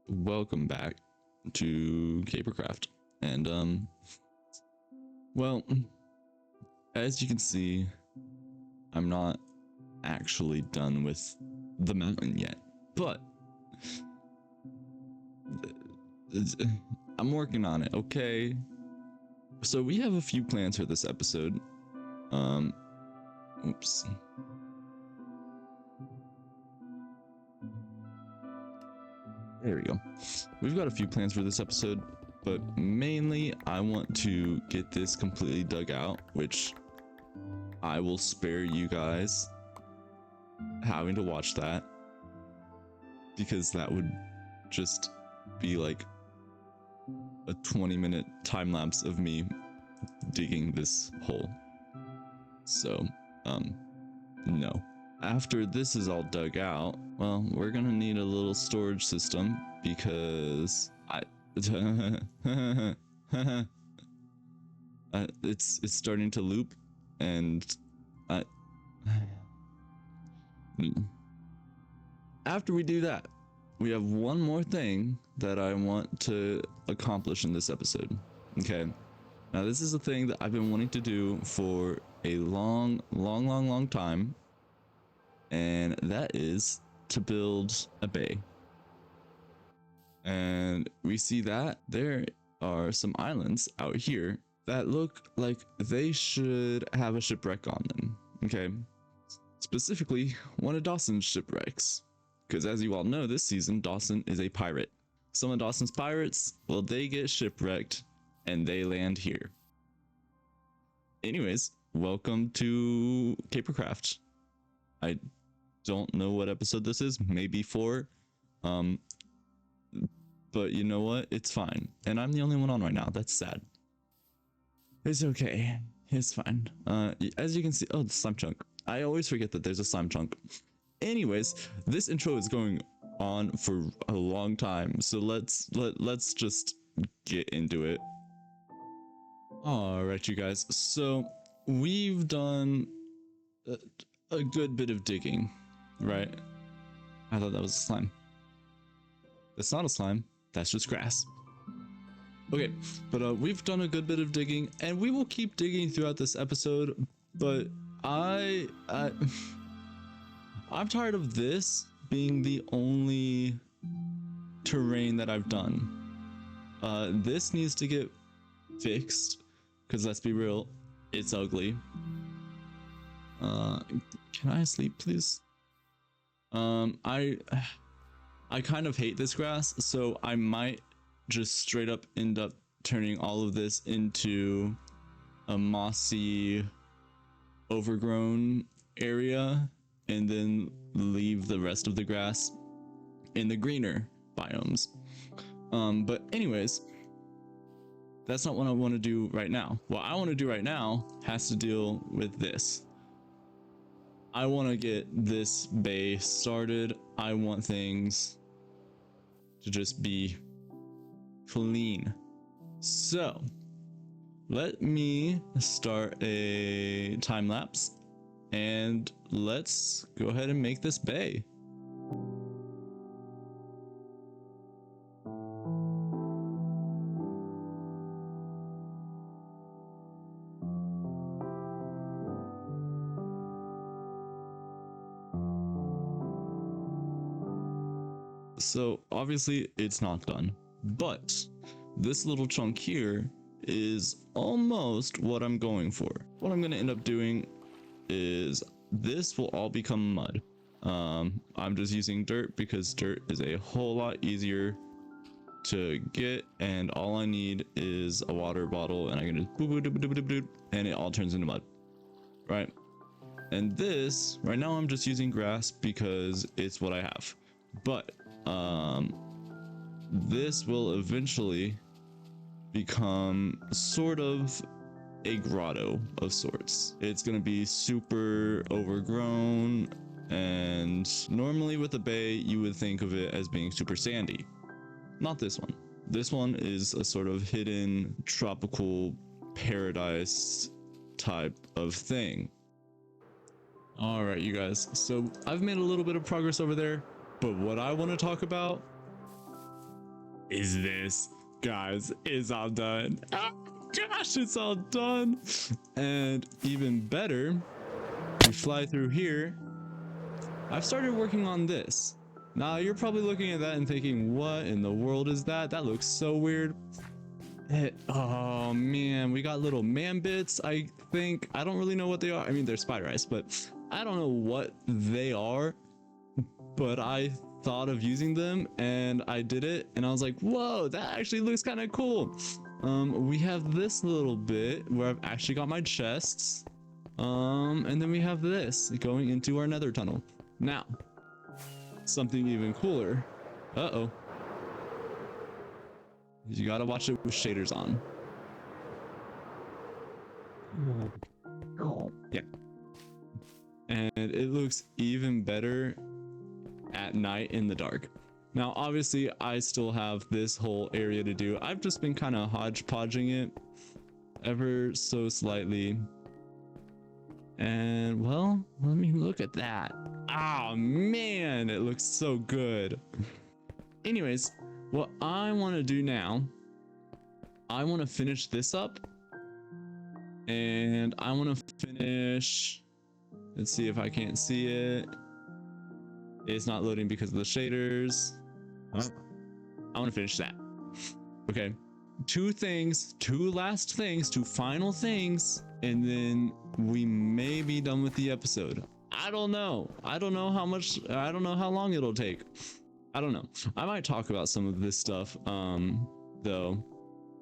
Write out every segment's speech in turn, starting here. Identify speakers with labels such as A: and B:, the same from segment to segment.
A: welcome back to CaperCraft. And well, as you can see, I'm not actually done with the mountain yet, but I'm working on it. Okay, so we have a few plans for this episode. Oops. There we go. We've got a few plans for this episode, but mainly I want to get this completely dug out, which I will spare you guys having to watch that, because that would just be like a 20-minute time lapse of me digging this hole. So, no. After this is all dug out, well, we're gonna need a little storage system because it's starting to loop, and after we do that, we have one more thing that I want to accomplish in this episode. Okay, now this is a thing that I've been wanting to do for a long time, and that is to build a bay. And we see that there are some islands out here that look like they should have a shipwreck on them. Okay, specifically one of Dawson's shipwrecks, because as you all know, this season Dawson is a pirate. Some of Dawson's pirates, well, they get shipwrecked and they land here. Anyways, welcome to CaperCraft. I don't know what episode this is, maybe 4, but you know what, it's fine, and I'm the only one on right now. That's sad. It's okay, it's fine. As you can see, oh, the slime chunk, I always forget that there's a slime chunk. Anyways, this intro is going on for a long time, so let's just get into it. All right, you guys, so we've done a good bit of digging, right? I thought that was a slime. That's not a slime, that's just grass. Okay, but we've done a good bit of digging, and we will keep digging throughout this episode, but I'm tired of this being the only terrain that I've done. This needs to get fixed, because let's be real, it's ugly. Can I sleep, please? I kind of hate this grass, so I might just straight up end up turning all of this into a mossy, overgrown area, and then leave the rest of the grass in the greener biomes. But anyways, that's not what I want to do right now. What I want to do right now has to deal with this. I want to get this bay started. I want things to just be clean. So let me start a time lapse and let's go ahead and make this bay. So obviously it's not done, but this little chunk here is almost what I'm going for. What I'm going to end up doing is this will all become mud. I'm just using dirt because dirt is a whole lot easier to get, and all I need is a water bottle, and I can just boop, boop, boop, boop, boop, boop, and it all turns into mud, right? And this right now I'm just using grass because it's what I have, but this will eventually become sort of a grotto of sorts. It's gonna be super overgrown, and normally with a bay you would think of it as being super sandy. Not this one. This one is a sort of hidden tropical paradise type of thing. All right, you guys, so I've made a little bit of progress over there, but what I want to talk about is this? Guys, it's all done. Oh gosh, it's all done. And even better, we fly through here. I've started working on this. Now you're probably looking at that and thinking, what in the world is that? That looks so weird. Oh man, we got little man bits. I think, I don't really know what they are. I mean, they're spider eyes, but I don't know what they are, but I thought of using them and I did it and I was like, whoa, that actually looks kind of cool. We have this little bit where I've actually got my chests. And then we have this going into our nether tunnel. Now, something even cooler. Uh-oh. You gotta watch it with shaders on. Yeah. And it looks even better at night in the dark. Now, obviously, I still have this whole area to do. I've just been kind of hodgepodging it ever so slightly. And well, let me look at that. Oh man, it looks so good. Anyways, what I want to do now, I want to finish this up. And I want to finish, let's see if I can't see it. It's not loading because of the shaders. I want to finish that. Okay. Two last things, two final things, and then we may be done with the episode. I don't know how long it'll take. I don't know. I might talk about some of this stuff, though,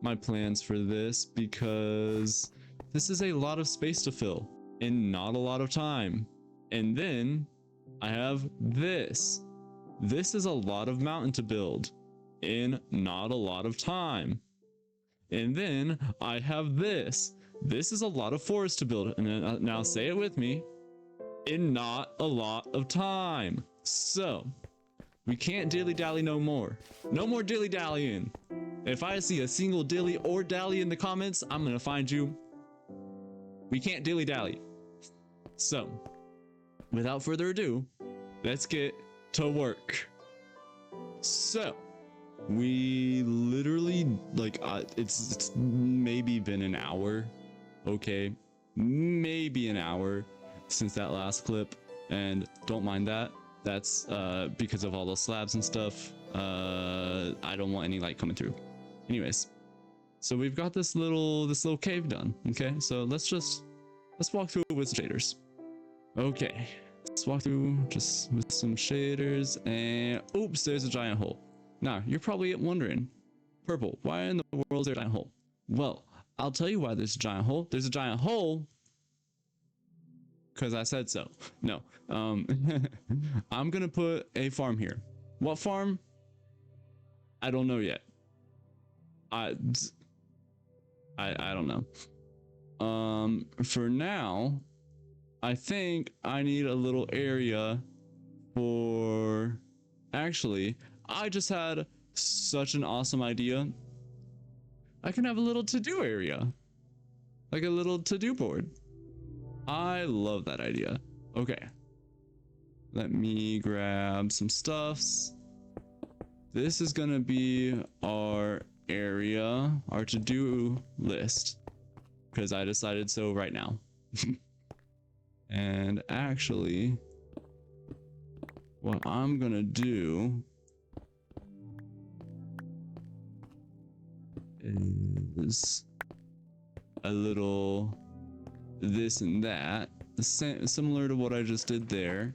A: my plans for this, because this is a lot of space to fill and not a lot of time. And then I have this. This is a lot of mountain to build in not a lot of time. And then I have this. This is a lot of forest to build. And then, now say it with me. In not a lot of time. So we can't dilly-dally no more. No more dilly-dallying. If I see a single dilly or dally in the comments, I'm gonna find you. We can't dilly-dally. So without further ado, let's get to work. So we literally, like, it's maybe been an hour. Okay, maybe an hour since that last clip, and don't mind that. That's because of all the slabs and stuff. I don't want any light coming through. Anyways, so we've got this little cave done. Okay, so let's walk through it with shaders. Okay, let's walk through just with some shaders, and oops, there's a giant hole. Now you're probably wondering, Purple, why in the world is there a giant hole? Well, I'll tell you why there's a giant hole. There's a giant hole because I said so. No, I'm gonna put a farm here. What farm? I don't know yet. I don't know. For now, I think I need a little area for, actually, I just had such an awesome idea. I can have a little to-do area, like a little to-do board. I love that idea. Okay, let me grab some stuffs. This is gonna be our area, our to-do list, because I decided so right now. And actually, what I'm gonna do is a little this and that, similar to what I just did there.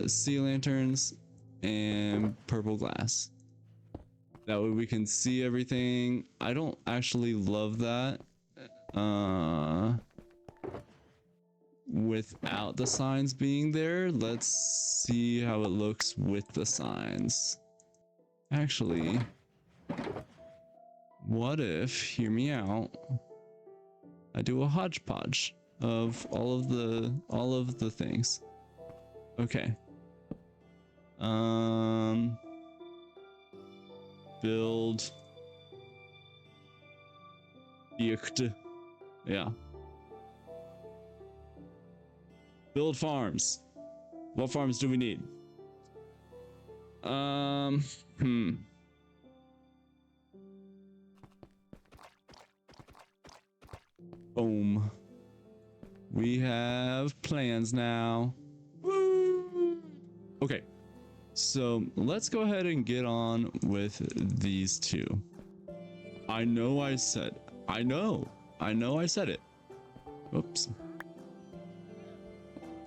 A: Sea lanterns and purple glass. That way we can see everything. I don't actually love that without the signs being there. Let's see how it looks with the signs. Actually, what if, hear me out, I do a hodgepodge of all of the things. Okay. Build. Yeah. Build farms. What farms do we need? Boom. We have plans now. Woo! Okay, so let's go ahead and get on with these two. I know I said it. Oops.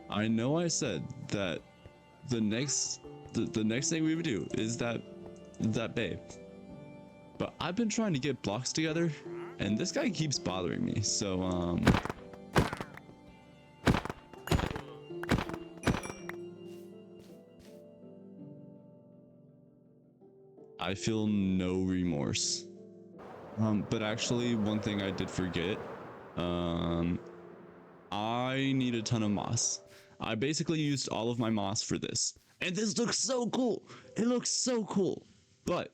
A: I know I said that the next thing we would do is that bay. But I've been trying to get blocks together and this guy keeps bothering me. So I feel no remorse. But actually one thing I did forget, I need a ton of moss. I basically used all of my moss for this. And this looks so cool. It looks so cool. But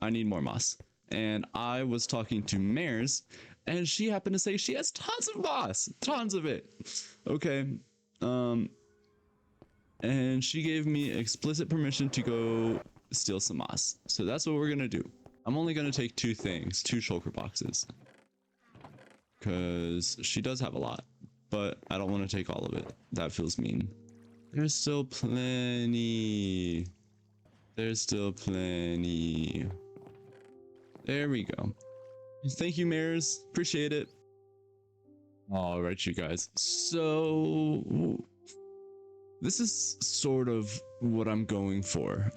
A: I need more moss. And I was talking to Mares and she happened to say she has tons of moss. Tons of it. Okay. And she gave me explicit permission to go steal some moss. So that's what we're gonna do. I'm only gonna take two things, two shulker boxes. Because she does have a lot. But I don't want to take all of it. That feels mean. There's still plenty. There's still plenty. There we go. Thank you, Mares. Appreciate it. All right, you guys. So this is sort of what I'm going for.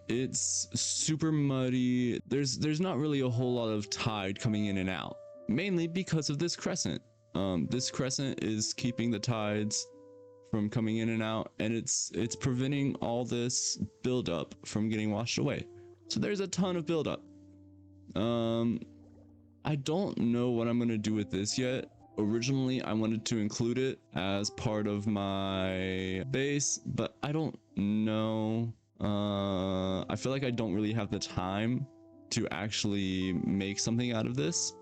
A: It's super muddy. There's not really a whole lot of tide coming in and out, mainly because of this crescent. This crescent is keeping the tides from coming in and out, and it's preventing all this buildup from getting washed away. So there's a ton of buildup. I don't know what I'm gonna do with this yet. Originally, I wanted to include it as part of my base, but I don't know. I feel like I don't really have the time to actually make something out of this.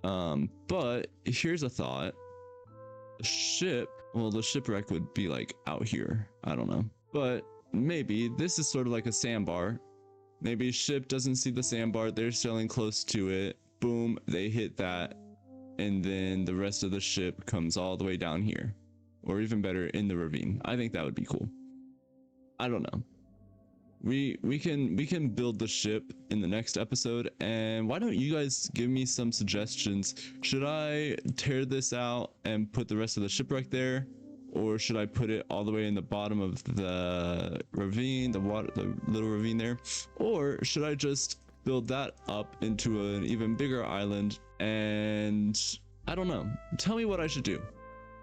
A: But here's a thought. The shipwreck would be like out here. I don't know. But maybe this is sort of like a sandbar. Maybe ship doesn't see the sandbar. They're sailing close to it. Boom, they hit that. And then the rest of the ship comes all the way down here. Or even better, in the ravine. I think that would be cool. I don't know. We can build the ship in the next episode, and why don't you guys give me some suggestions? Should I tear this out and put the rest of the shipwreck there, or should I put it all the way in the bottom of the ravine, the little ravine there, or should I just build that up into an even bigger island? And I don't know. Tell me what I should do.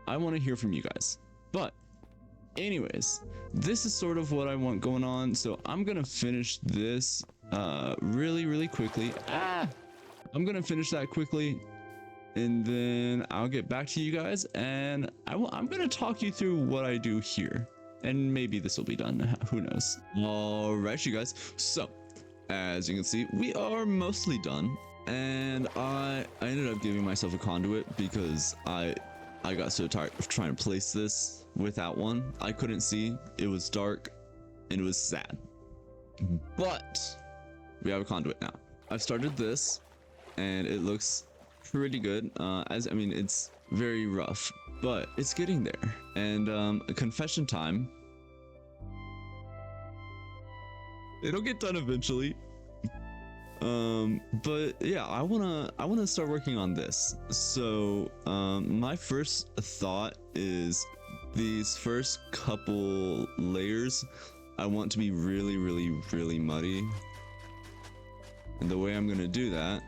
A: I want to hear from you guys. But anyways, this is sort of what I want going on, so I'm gonna finish this really quickly. I'm gonna finish that quickly, and then I'll get back to you guys, and I'm gonna talk you through what I do here, and maybe this will be done. Who knows? All right, you guys. So as you can see, we are mostly done, and I ended up giving myself a conduit because I got so tired of trying to place this without one. I couldn't see, it was dark, and it was sad. But we have a conduit now. I've started this, and it looks pretty good. It's very rough, but it's getting there. And a confession time. It'll get done eventually. But yeah, I wanna start working on this. So my first thought is these first couple layers I want to be really muddy, and the way I'm gonna do that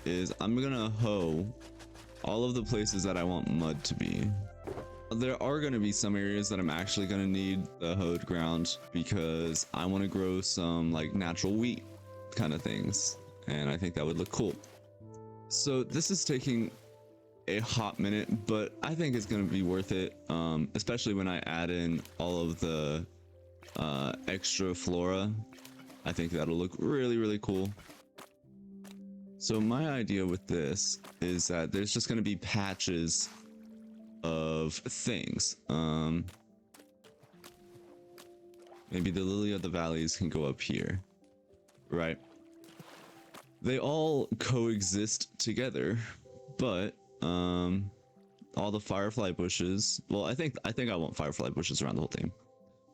A: is I'm gonna hoe all of the places that I want mud to be. There are going to be some areas that I'm actually going to need the hoed ground because I want to grow some like natural wheat kind of things, and I think that would look cool. So this is taking a hot minute, but I think it's going to be worth it, especially when I add in all of the extra flora. I think that'll look really cool. So my idea with this is that there's just going to be patches of things. Maybe the lily of the valleys can go up here, right? They all coexist together, but all the firefly bushes, well, I think I want firefly bushes around the whole thing,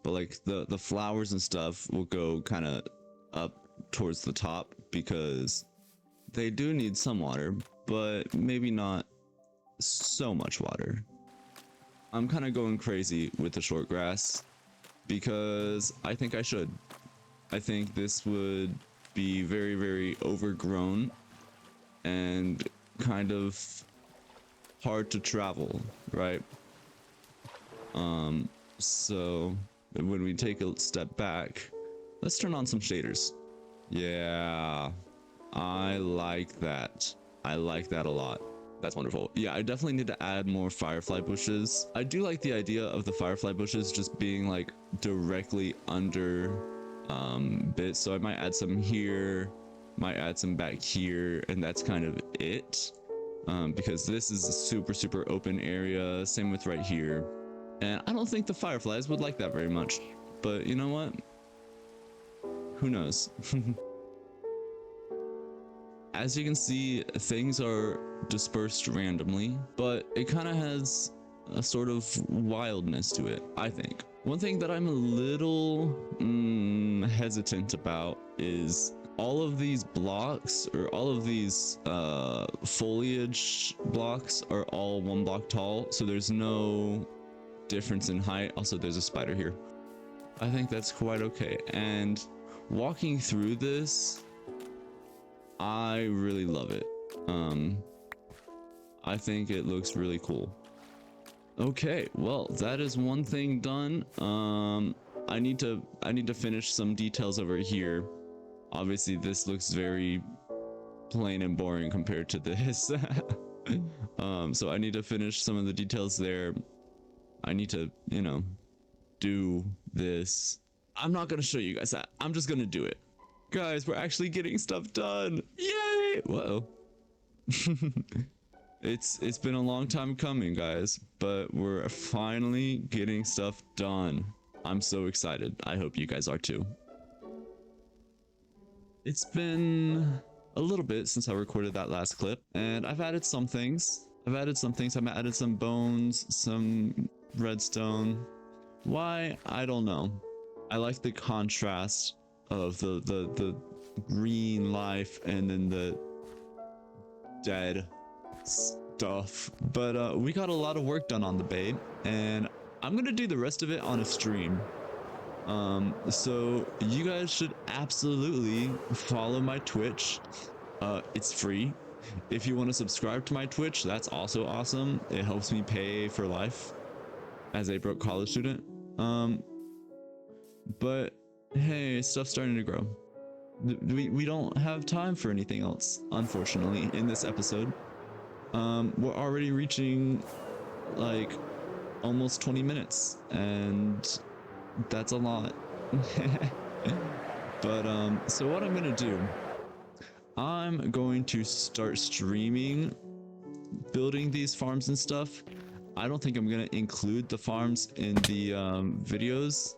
A: but like the flowers and stuff will go kind of up towards the top because they do need some water, but maybe not so much water. I'm kind of going crazy with the short grass because I think I should. I think this would be very, very overgrown and kind of hard to travel, right? So when we take a step back, let's turn on some shaders. Yeah, I like that. I like that a lot. That's wonderful. Yeah, I definitely need to add more firefly bushes. I do like the idea of the firefly bushes just being like directly under bits. So I might add some here, might add some back here, and that's kind of it. Because this is a super, super open area. Same with right here. And I don't think the fireflies would like that very much. But you know what? Who knows? As you can see, things are dispersed randomly, but it kind of has a sort of wildness to it, I think. One thing that I'm a little hesitant about is all of these blocks, or all of these foliage blocks are all 1 block tall, so there's no difference in height. Also, there's a spider here. I think that's quite okay. And walking through this, I really love it. I think it looks really cool. Okay, well, that is one thing done. I need to finish some details over here. Obviously, this looks very plain and boring compared to this. So I need to finish some of the details there. I need to, you know, do this. I'm not gonna show you guys that. I'm just gonna do it. Guys, we're actually getting stuff done. Yay! Whoa. It's been a long time coming, guys, but we're finally getting stuff done. I'm so excited. I hope you guys are too. It's been a little bit since I recorded that last clip, and I've added some things. I've added some bones, some redstone. Why? I don't know. I like the contrast of the green life and then the dead stuff. But we got a lot of work done on the bait, and I'm gonna do the rest of it on a stream. So you guys should absolutely follow my Twitch. It's free. If you want to subscribe to my Twitch, that's also awesome. It helps me pay for life as a broke college student. But hey, stuff's starting to grow. We don't have time for anything else, unfortunately, in this episode. We're already reaching like almost 20 minutes, and that's a lot. But so what I'm gonna do, I'm going to start streaming building these farms and stuff. I don't think I'm gonna include the farms in the videos,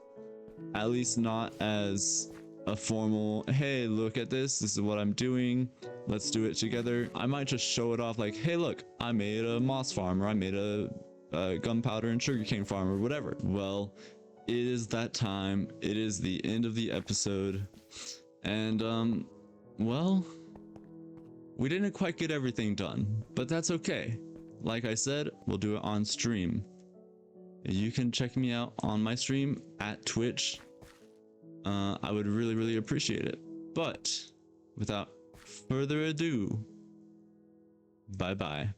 A: at least not as a formal, hey, look at this is what I'm doing, let's do it together. I might just show it off like, hey, look, I made a moss farm, or I made a gunpowder and sugarcane farm, or whatever. Well, it is that time. It is the end of the episode, and well, we didn't quite get everything done, but that's okay. Like I said, we'll do it on stream. You can check me out on my stream at Twitch. I would really, really appreciate it. But without further ado, bye bye.